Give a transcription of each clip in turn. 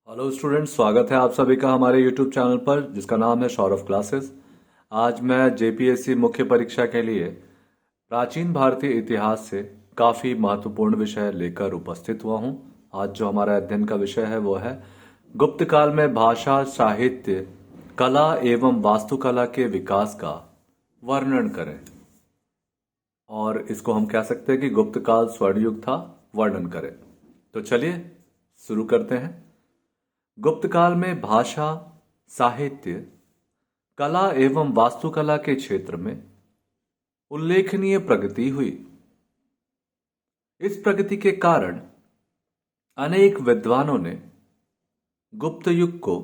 Hello students, स्वागत है आप सभी का हमारे यूट्यूब चैनल पर जिसका नाम है सौरभ क्लासेस। आज मैं जेपीएससी मुख्य परीक्षा के लिए प्राचीन भारतीय इतिहास से काफ़ी महत्वपूर्ण विषय लेकर उपस्थित हुआ हूँ। आज जो हमारा अध्ययन का विषय है वो है गुप्त काल में भाषा, साहित्य, कला एवं वास्तुकला के विकास का वर्णन करें। और इसको हम कह सकते हैं कि गुप्त काल स्वर्ण युग था, वर्णन करें। तो चलिए शुरू करते हैं। गुप्त काल में भाषा, साहित्य, कला एवं वास्तुकला के क्षेत्र में उल्लेखनीय प्रगति हुई। इस प्रगति के कारण अनेक विद्वानों ने गुप्त युग को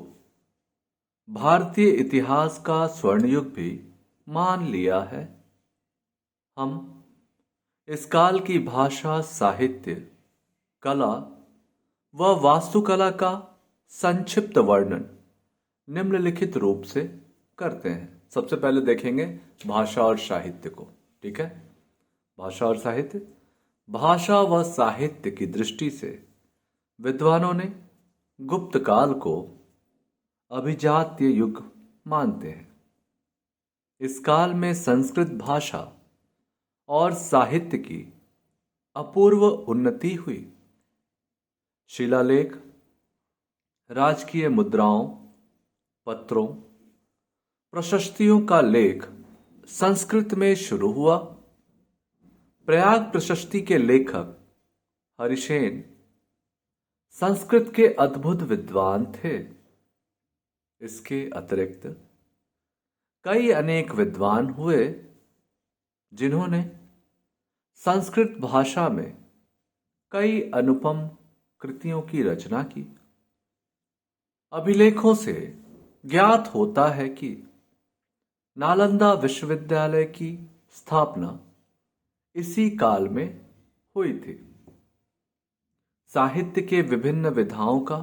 भारतीय इतिहास का स्वर्ण युग भी मान लिया है। हम इस काल की भाषा, साहित्य, कला व वास्तुकला का संक्षिप्त वर्णन निम्नलिखित रूप से करते हैं। सबसे पहले देखेंगे भाषा और साहित्य को। ठीक है, भाषा और साहित्य। भाषा व साहित्य की दृष्टि से विद्वानों ने गुप्त काल को अभिजात्य युग मानते हैं। इस काल में संस्कृत भाषा और साहित्य की अपूर्व उन्नति हुई। शिलालेख, राजकीय मुद्राओं, पत्रों, प्रशस्तियों का लेख संस्कृत में शुरू हुआ। प्रयाग प्रशस्ति के लेखक हरिसेन संस्कृत के अद्भुत विद्वान थे। इसके अतिरिक्त कई अनेक विद्वान हुए जिन्होंने संस्कृत भाषा में कई अनुपम कृतियों की रचना की। अभिलेखों से ज्ञात होता है कि नालंदा विश्वविद्यालय की स्थापना इसी काल में हुई थी। साहित्य के विभिन्न विधाओं का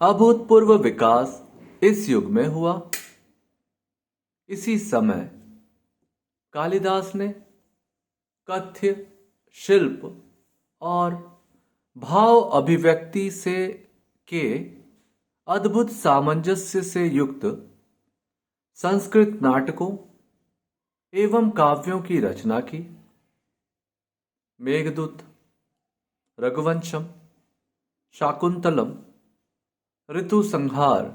अभूतपूर्व विकास इस युग में हुआ। इसी समय कालिदास ने कथ्य, शिल्प और भाव अभिव्यक्ति से के अद्भुत सामंजस्य से युक्त संस्कृत नाटकों एवं काव्यों की रचना की। मेघदूत, रघुवंशम, शाकुंतलम, ऋतु संहार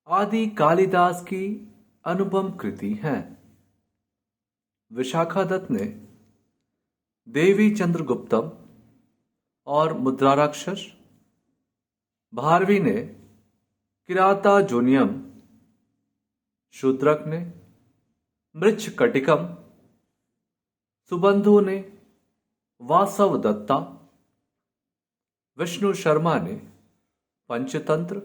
आदि कालिदास की अनुपम कृति हैं। विशाखादत्त ने देवी चंद्रगुप्तम और मुद्राराक्षस, भारवी ने किराता जूनियम, शूद्रक ने मृच्छकटिकम, सुबंधु ने वासव दत्ता, विष्णु शर्मा ने पंचतंत्र,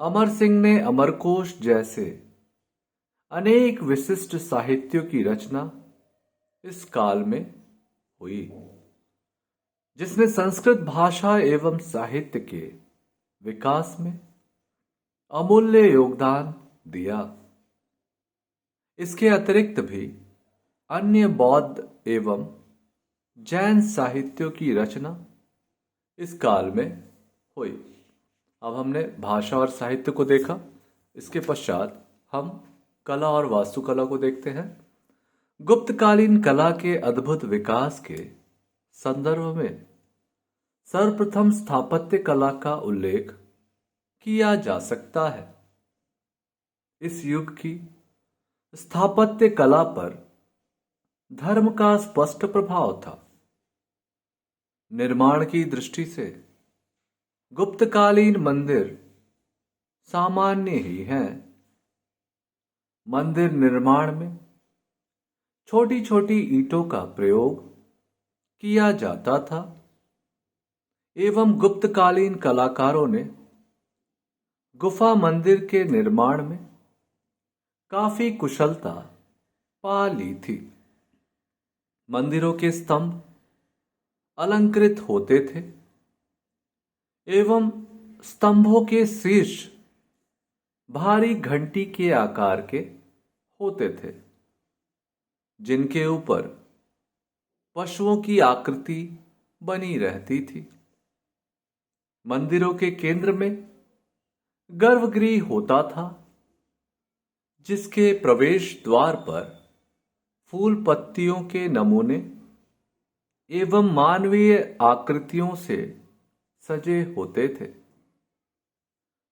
अमर सिंह ने अमरकोश जैसे अनेक विशिष्ट साहित्यों की रचना इस काल में हुई, जिसने संस्कृत भाषा एवं साहित्य के विकास में अमूल्य योगदान दिया। इसके अतिरिक्त भी अन्य बौद्ध एवं जैन साहित्यों की रचना इस काल में हुई। अब हमने भाषा और साहित्य को देखा। इसके पश्चात हम कला और वास्तुकला को देखते हैं। गुप्तकालीन कला के अद्भुत विकास के संदर्भ में सर्वप्रथम स्थापत्य कला का उल्लेख किया जा सकता है। इस युग की स्थापत्य कला पर धर्म का स्पष्ट प्रभाव था। निर्माण की दृष्टि से गुप्तकालीन मंदिर सामान्य ही हैं। मंदिर निर्माण में छोटी छोटी ईंटों का प्रयोग किया जाता था एवं गुप्तकालीन कलाकारों ने गुफा मंदिर के निर्माण में काफी कुशलता पा ली थी। मंदिरों के स्तंभ अलंकृत होते थे एवं स्तंभों के शीर्ष भारी घंटी के आकार के होते थे, जिनके ऊपर पशुओं की आकृति बनी रहती थी। मंदिरों के केंद्र में गर्भगृह होता था, जिसके प्रवेश द्वार पर फूल पत्तियों के नमूने एवं मानवीय आकृतियों से सजे होते थे।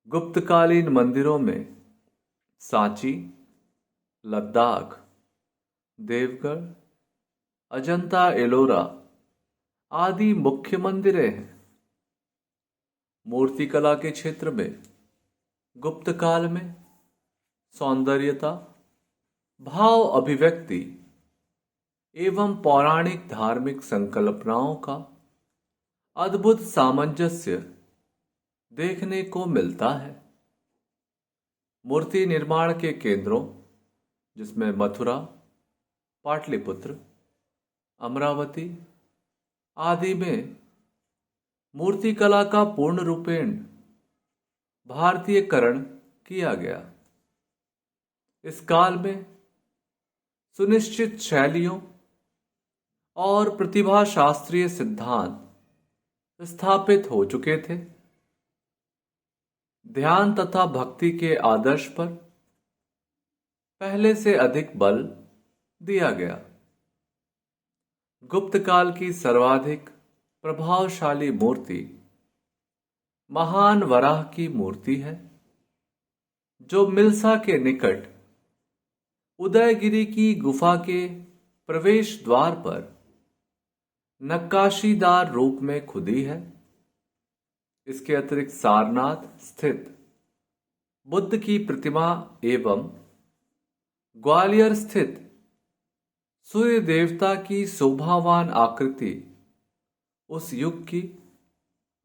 गुप्तकालीन मंदिरों में सांची, लद्दाख, देवगढ़, अजंता एलोरा आदि मुख्य मंदिरें हैं। मूर्तिकला के क्षेत्र में गुप्त काल में सौंदर्यता, भाव अभिव्यक्ति एवं पौराणिक धार्मिक संकल्पनाओं का अद्भुत सामंजस्य देखने को मिलता है। मूर्ति निर्माण के केंद्रों, जिसमें मथुरा, पाटलिपुत्र, अमरावती आदि में मूर्तिकला का पूर्ण रूपेण भारतीयकरण किया गया। इस काल में सुनिश्चित शैलियों और प्रतिभा शास्त्रीय सिद्धांत स्थापित हो चुके थे। ध्यान तथा भक्ति के आदर्श पर पहले से अधिक बल दिया गया। गुप्त काल की सर्वाधिक प्रभावशाली मूर्ति महान वराह की मूर्ति है, जो मिल्सा के निकट उदयगिरी की गुफा के प्रवेश द्वार पर नक्काशीदार रूप में खुदी है। इसके अतिरिक्त सारनाथ स्थित बुद्ध की प्रतिमा एवं ग्वालियर स्थित सूर्य देवता की शोभावान आकृति उस युग की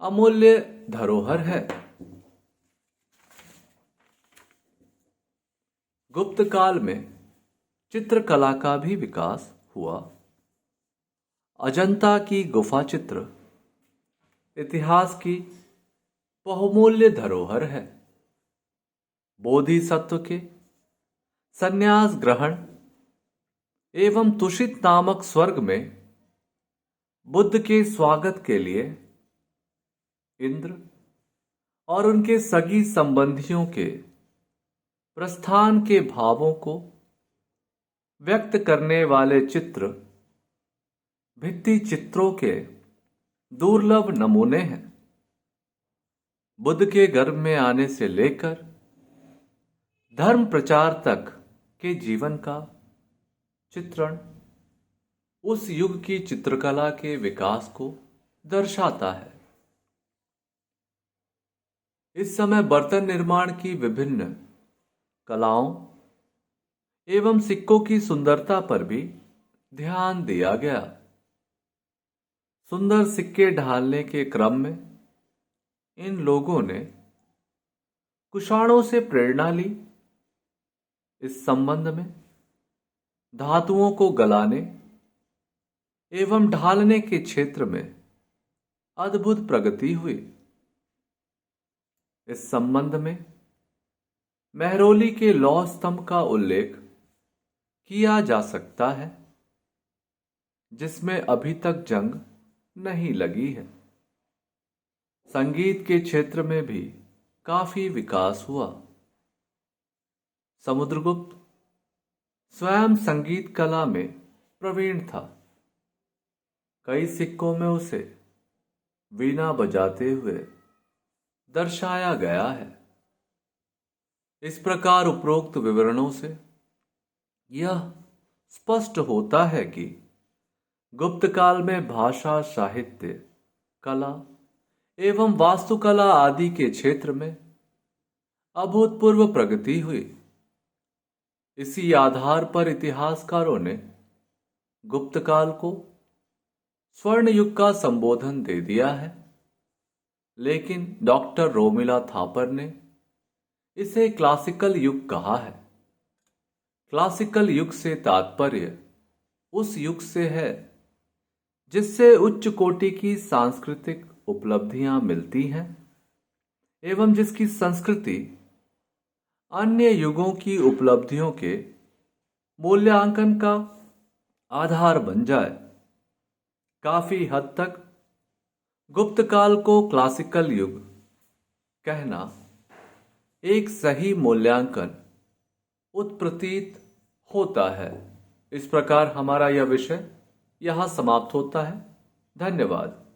अमूल्य धरोहर है। गुप्त काल में चित्रकला का भी विकास हुआ। अजंता की गुफा चित्र इतिहास की बहुमूल्य धरोहर है। बोधिसत्व के संन्यास ग्रहण एवं तुषित नामक स्वर्ग में बुद्ध के स्वागत के लिए इंद्र और उनके सगी संबंधियों के प्रस्थान के भावों को व्यक्त करने वाले चित्र भित्ति चित्रों के दुर्लभ नमूने हैं। बुद्ध के गर्भ में आने से लेकर धर्म प्रचार तक के जीवन का चित्रण उस युग की चित्रकला के विकास को दर्शाता है। इस समय बर्तन निर्माण की विभिन्न कलाओं एवं सिक्कों की सुंदरता पर भी ध्यान दिया गया। सुंदर सिक्के ढालने के क्रम में इन लोगों ने कुषाणों से प्रेरणा ली। इस संबंध में धातुओं को गलाने एवं ढालने के क्षेत्र में अद्भुत प्रगति हुई। इस संबंध में मेहरौली के लौह स्तंभ का उल्लेख किया जा सकता है, जिसमें अभी तक जंग नहीं लगी है। संगीत के क्षेत्र में भी काफी विकास हुआ। समुद्रगुप्त स्वयं संगीत कला में प्रवीण था। कई सिक्कों में उसे वीणा बजाते हुए दर्शाया गया है। इस प्रकार उपरोक्त विवरणों से यह स्पष्ट होता है कि गुप्त काल में भाषा, साहित्य, कला एवं वास्तुकला आदि के क्षेत्र में अभूतपूर्व प्रगति हुई। इसी आधार पर इतिहासकारों ने गुप्त काल को स्वर्ण युग का संबोधन दे दिया है, लेकिन डॉक्टर रोमिला थापर ने इसे क्लासिकल युग कहा है। क्लासिकल युग से तात्पर्य उस युग से है जिससे उच्च कोटि की सांस्कृतिक उपलब्धियां मिलती हैं एवं जिसकी संस्कृति अन्य युगों की उपलब्धियों के मूल्यांकन का आधार बन जाए। काफी हद तक गुप्त काल को क्लासिकल युग कहना एक सही मूल्यांकन उत्प्रतीत होता है। इस प्रकार हमारा यह विषय यहाँ समाप्त होता है। धन्यवाद।